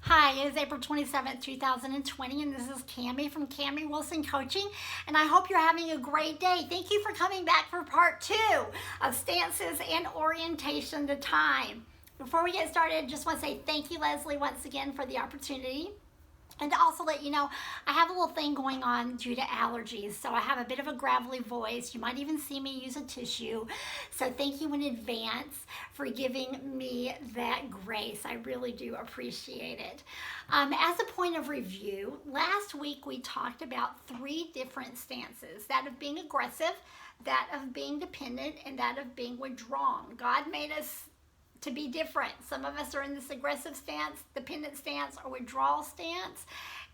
Hi, it is April 27th, 2020, and this is Cami from Cami Wilson Coaching, and I hope you're having a great day. Thank you for coming back for part two of Stances and Orientation to Time. Before we get started, I just want to say thank you, Leslie, once again for the opportunity. And to also let you know, I have a little thing going on due to allergies. So I have a bit of a gravelly voice. You might even see me use a tissue. So thank you in advance for giving me that grace. I really do appreciate it. As a point of review, last week we talked about three different stances: that of being aggressive, that of being dependent, and that of being withdrawn. God made us to be different. Some of us are in this aggressive stance, dependent stance, or withdrawal stance,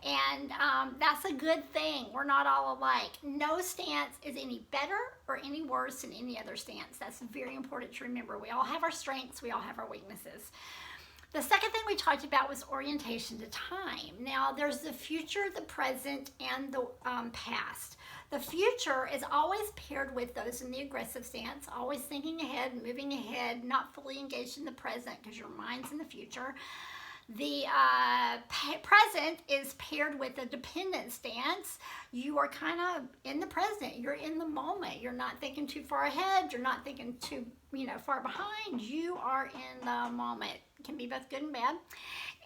and that's a good thing. We're not all alike. No stance is any better or any worse than any other stance. That's very important to remember. We all have our strengths, we all have our weaknesses. The second thing we talked about was orientation to time. Now, there's the future, the present, and the past. The future is always paired with those in the aggressive stance, always thinking ahead, moving ahead, not fully engaged in the present because your mind's in the future. The present is paired with a dependent stance. You are kind of in the present. You're in the moment. You're not thinking too far ahead. You're not thinking too, far behind. You are in the moment. It can be both good and bad.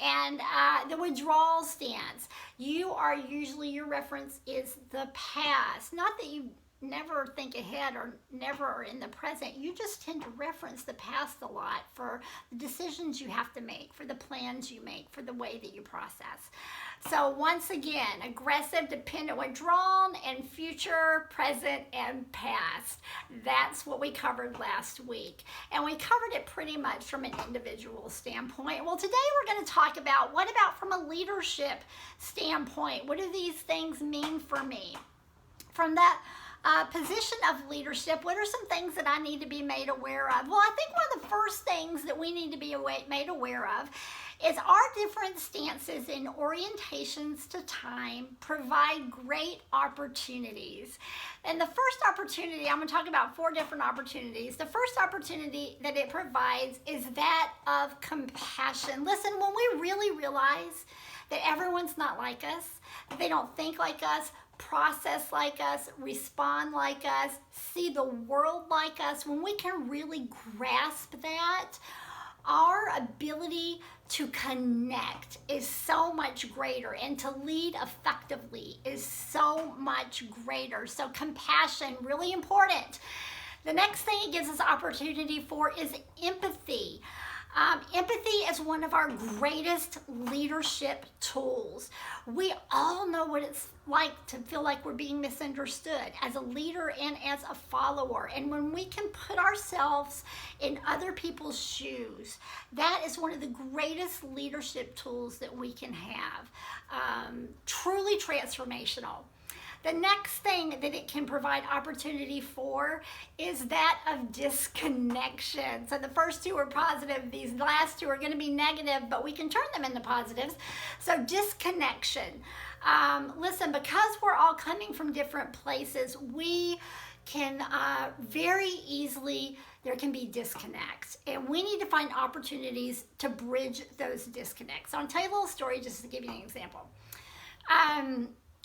And the withdrawal stance. You are usually, your reference is the past. Not that you never think ahead or never are in the present. You just tend to reference the past a lot for the decisions you have to make, for the plans you make, for the way that you process. So once again, aggressive, dependent, withdrawn, and future, present, and past. That's what we covered last week. And we covered it pretty much from an individual standpoint. Well, today we're going to talk about, what about from a leadership standpoint? What do these things mean for me? From that position of leadership, what are some things that I need to be made aware of? Well, I think one of the first things that we need to be made aware of is our different stances and orientations to time provide great opportunities. And the first opportunity, I'm going to talk about four different opportunities. The first opportunity that it provides is that of compassion. Listen, when we really realize that everyone's not like us, that they don't think like us, process like us, respond like us, see the world like us, when we can really grasp that, our ability to connect is so much greater, and to lead effectively is so much greater. So compassion, really important. The next thing it gives us opportunity for is empathy. Empathy is one of our greatest leadership tools. We all know what it's like to feel like we're being misunderstood as a leader and as a follower. And when we can put ourselves in other people's shoes, that is one of the greatest leadership tools that we can have. Truly transformational. The next thing that it can provide opportunity for is that of disconnection. So the first two are positive, these last two are going to be negative, but we can turn them into positives. So disconnection. Listen, because we're all coming from different places, we can very easily, there can be disconnects, and we need to find opportunities to bridge those disconnects. So I'll tell you a little story just to give you an example.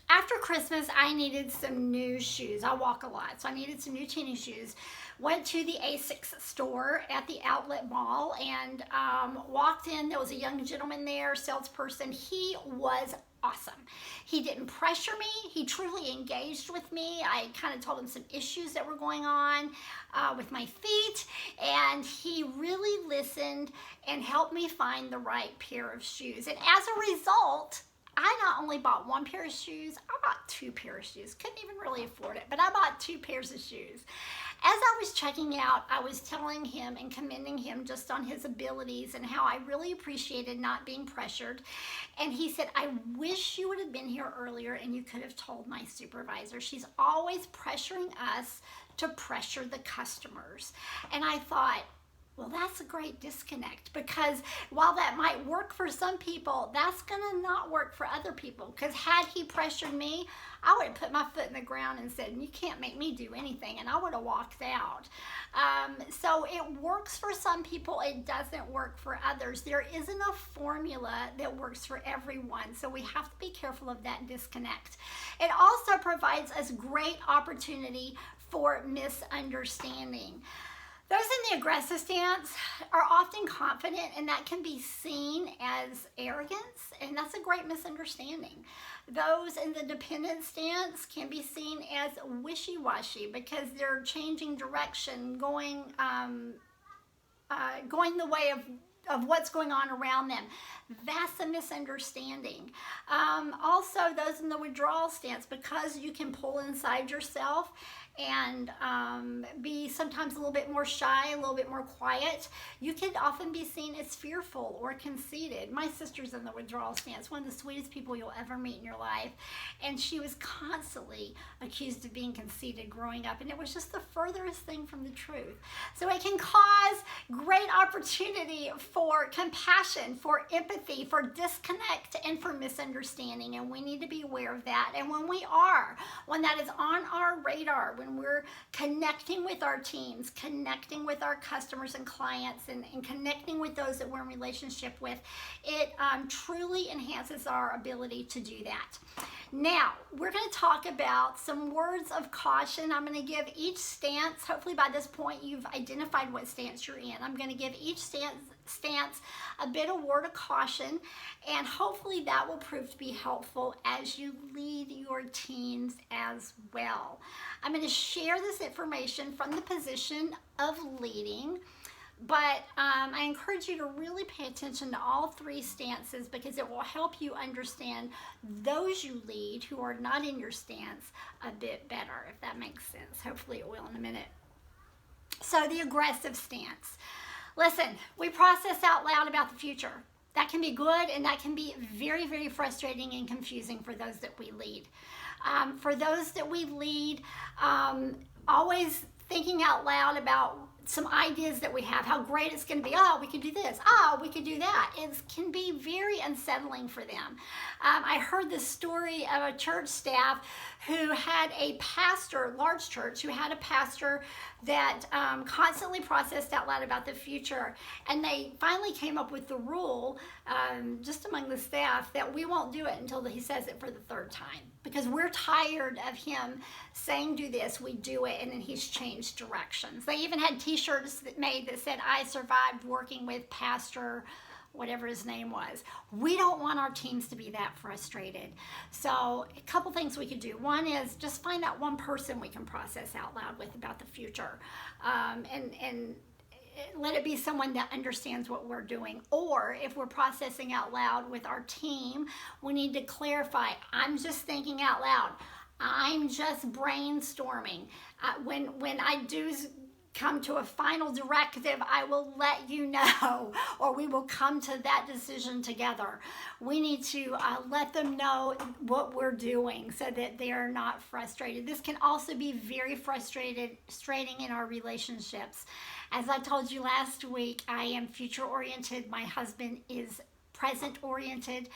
After Christmas, I needed some new shoes. I walk a lot, so I needed some new tennis shoes. Went to the ASICS store at the outlet mall and walked in. There was a young gentleman there, salesperson. He was awesome. He didn't pressure me. He truly engaged with me. I kind of told him some issues that were going on with my feet, and he really listened and helped me find the right pair of shoes. And as a result, I not only bought one pair of shoes, I bought two pairs of shoes. Couldn't even really afford it, but I bought two pairs of shoes. As I was checking out, I was telling him and commending him just on his abilities and how I really appreciated not being pressured. And he said, I wish you would have been here earlier and you could have told my supervisor. She's always pressuring us to pressure the customers. And I thought, Well, that's a great disconnect, because while that might work for some people, that's going to not work for other people. Because had he pressured me, I would have put my foot in the ground and said, "You can't make me do anything," and I would have walked out. So it works for some people, it doesn't work for others. There isn't a formula that works for everyone, so we have to be careful of that disconnect. It also provides us great opportunity for misunderstanding. Those in the aggressive stance are often confident, and that can be seen as arrogance, and that's a great misunderstanding. Those in the dependent stance can be seen as wishy-washy because they're changing direction, going the way of what's going on around them. That's a misunderstanding. Also, those in the withdrawal stance, because you can pull inside yourself and be sometimes a little bit more shy, a little bit more quiet, you can often be seen as fearful or conceited. My sister's in the withdrawal stance, one of the sweetest people you'll ever meet in your life, and she was constantly accused of being conceited growing up, and it was just the furthest thing from the truth. So it can cause great opportunity for compassion, for empathy, for disconnect, and for misunderstanding, and we need to be aware of that. And when that is on our radar, when we're connecting with our teams, connecting with our customers and clients, and connecting with those that we're in relationship with, it truly enhances our ability to do that. Now, we're going to talk about some words of caution. I'm going to give each stance. Hopefully by this point you've identified what stance you're in. I'm going to give each stance a bit of word of caution, and hopefully that will prove to be helpful as you lead your teams as well. I'm going to share this information from the position of leading, but I encourage you to really pay attention to all three stances, because it will help you understand those you lead who are not in your stance a bit better, if that makes sense. Hopefully it will in a minute. So the aggressive stance. Listen, we process out loud about the future. That can be good, and that can be very, very frustrating and confusing for those that we lead. For those that we lead, always thinking out loud about some ideas that we have, how great it's going to be. Oh, we could do this. Oh, we could do that. It can be very unsettling for them. I heard the story of a church staff who had a pastor, large church, who had a pastor that constantly processed out loud about the future. And they finally came up with the rule, just among the staff, that we won't do it until he says it for the third time. Because we're tired of him saying do this, we do it, and then he's changed directions. They even had t-shirts that made that said, "I survived working with Pastor," whatever his name was. We don't want our teams to be that frustrated. So a couple things we could do. One is just find that one person we can process out loud with about the future. And let it be someone that understands what we're doing. Or if we're processing out loud with our team, we need to clarify, I'm just thinking out loud. I'm just brainstorming. When I do come to a final directive, I will let you know, or we will come to that decision together. We need to let them know what we're doing so that they are not frustrated. This can also be very frustrating in our relationships. As I told you last week, I am future-oriented. My husband is present-oriented.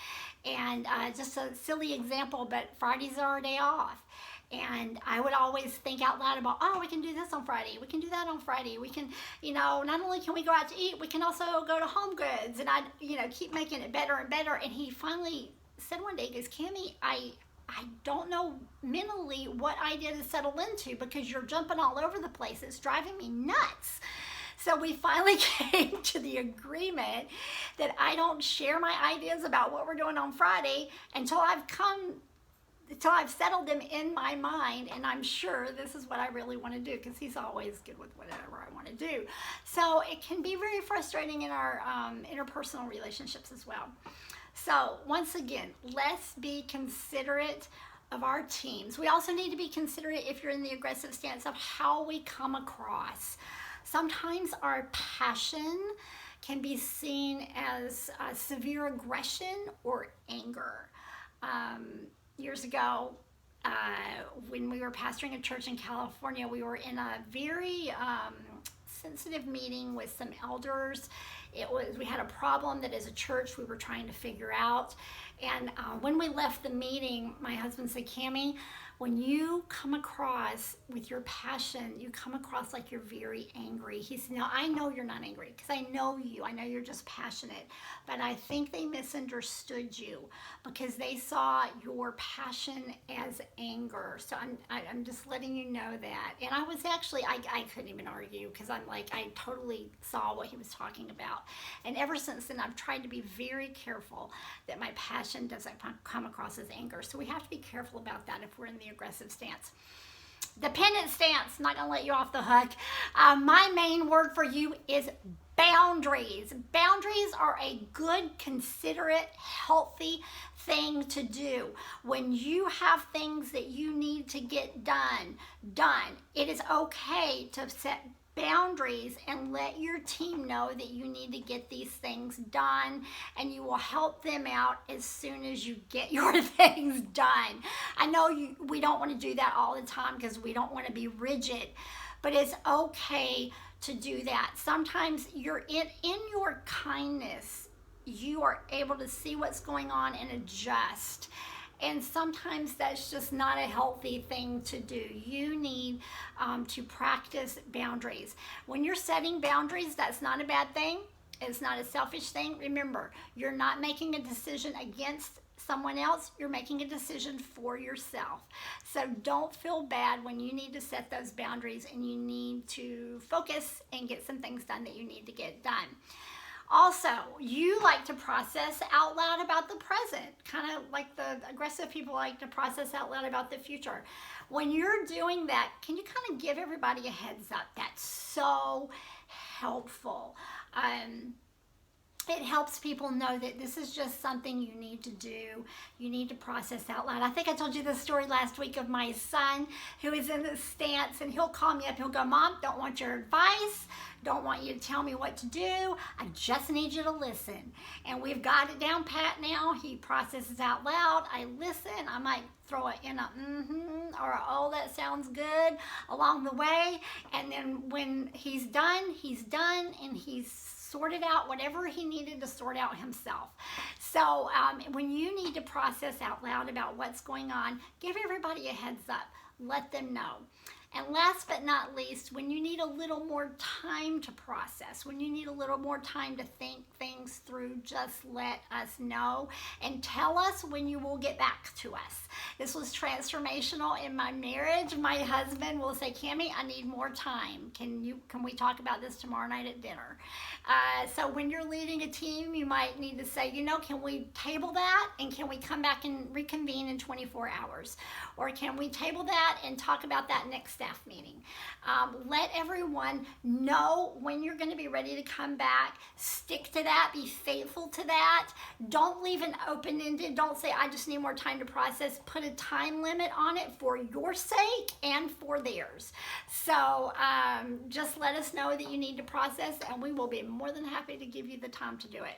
And just a silly example, but Fridays are our day off. And I would always think out loud about, oh, we can do this on Friday. We can do that on Friday. We can, not only can we go out to eat, we can also go to Home Goods. And I, keep making it better and better. And he finally said one day, he goes, "Cammie, I don't know mentally what idea to settle into because you're jumping all over the place. It's driving me nuts." So we finally came to the agreement that I don't share my ideas about what we're doing on Friday until I've settled them in my mind, and I'm sure this is what I really want to do, because he's always good with whatever I want to do. So it can be very frustrating in our interpersonal relationships as well. So once again, let's be considerate of our teams. We also need to be considerate, if you're in the aggressive stance, of how we come across. Sometimes our passion can be seen as severe aggression or anger. Years ago, when we were pastoring a church in California, we were in a very sensitive meeting with some elders. We had a problem that as a church we were trying to figure out. And when we left the meeting, my husband said, Cammie, when you come across with your passion, you come across like you're very angry. He said, now I know you're not angry because I know you. I know you're just passionate. But I think they misunderstood you because they saw your passion as anger. So I'm just letting you know that. And I was actually, I couldn't even argue because I'm like, I totally saw what he was talking about. And ever since then, I've tried to be very careful that my passion doesn't come across as anger. So we have to be careful about that if we're in the aggressive stance. Dependent stance, not gonna let you off the hook. My main word for you is boundaries. Boundaries are a good, considerate, healthy thing to do. When you have things that you need to get done. It is okay to set boundaries and let your team know that you need to get these things done, and you will help them out as soon as you get your things done. I know we don't want to do that all the time because we don't want to be rigid, but it's okay to do that. Sometimes you're in your kindness, you are able to see what's going on and adjust. And sometimes that's just not a healthy thing to do. You need to practice boundaries. When you're setting boundaries, that's not a bad thing. It's not a selfish thing. Remember, you're not making a decision against someone else. You're making a decision for yourself. So don't feel bad when you need to set those boundaries and you need to focus and get some things done that you need to get done. Also, you like to process out loud about the present, kind of like the aggressive people like to process out loud about the future. When you're doing that, can you kind of give everybody a heads up? That's so helpful. It helps people know that this is just something you need to do. You need to process out loud. I think I told you the story last week of my son who is in this stance, and he'll call me up. He'll go, Mom, don't want your advice. Don't want you to tell me what to do. I just need you to listen. And we've got it down pat now. He processes out loud. I listen. I might throw it in a or a, oh, that sounds good along the way. And then when he's done, and he's sorted out whatever he needed to sort out himself. So when you need to process out loud about what's going on, give everybody a heads up. Let them know. And last but not least, when you need a little more time to process, when you need a little more time to think things through, just let us know and tell us when you will get back to us. This was transformational in my marriage. My husband will say, Cammie, I need more time. Can we talk about this tomorrow night at dinner? So when you're leading a team, you might need to say, can we table that? And can we come back and reconvene in 24 hours? Or can we table that and talk about that next staff meeting? Let everyone know when you're going to be ready to come back. Stick to that. Be faithful to that. Don't leave it open-ended. Don't say, I just need more time to process. Put a time limit on it for your sake and for theirs. So just let us know that you need to process, and we will be more than happy to give you the time to do it.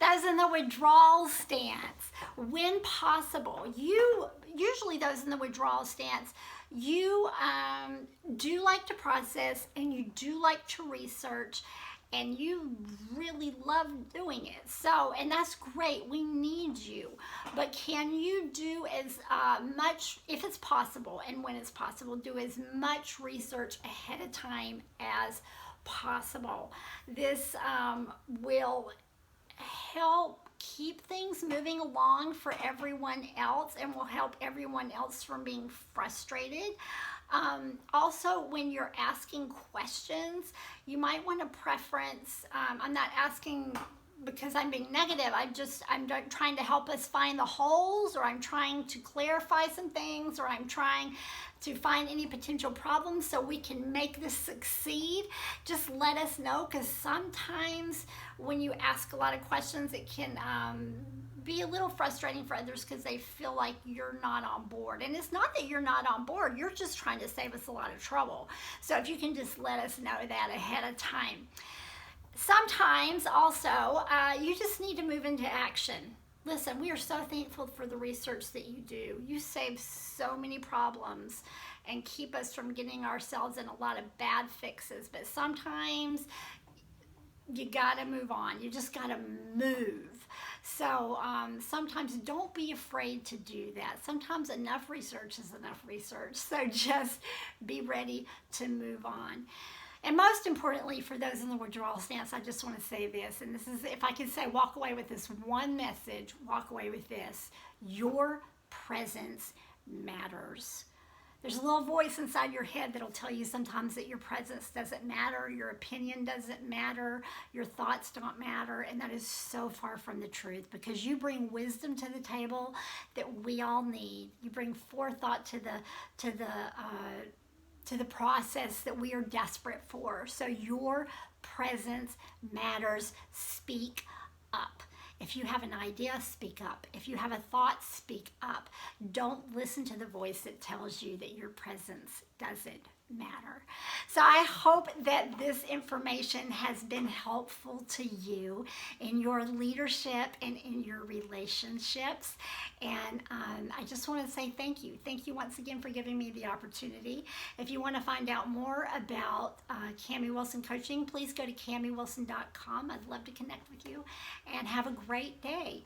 Those in the withdrawal stance, when possible, usually those in the withdrawal stance, you do like to process and you do like to research and you really love doing it. So, and that's great. We need you. But can you do as much, if it's possible and when it's possible, do as much research ahead of time as possible? This will help keep things moving along for everyone else and will help everyone else from being frustrated. Also, when you're asking questions, you might want to preference, I'm not asking because I'm being negative, I'm trying to help us find the holes, or I'm trying to clarify some things, or I'm trying to find any potential problems so we can make this succeed. Just let us know, because sometimes when you ask a lot of questions, it can be a little frustrating for others because they feel like you're not on board. And it's not that you're not on board, you're just trying to save us a lot of trouble. So if you can just let us know that ahead of time. Sometimes also, you just need to move into action. Listen, we are so thankful for the research that you do. You save so many problems and keep us from getting ourselves in a lot of bad fixes. But sometimes you gotta move on. You just gotta move. So sometimes don't be afraid to do that. Sometimes enough research is enough research. So just be ready to move on. And most importantly, for those in the withdrawal stance, I just want to say this, and this is, if I can say, walk away with this one message, walk away with this. Your presence matters. There's a little voice inside your head that'll tell you sometimes that your presence doesn't matter, your opinion doesn't matter, your thoughts don't matter, and that is so far from the truth, because you bring wisdom to the table that we all need. You bring forethought to the process that we are desperate for. So your presence matters. Speak up. If you have an idea, speak up. If you have a thought, speak up. Don't listen to the voice that tells you that your presence doesn't matter. So I hope that this information has been helpful to you in your leadership and in your relationships. And I just want to say thank you. Thank you once again for giving me the opportunity. If you want to find out more about Cami Wilson Coaching, please go to CamiWilson.com. I'd love to connect with you, and have a great day.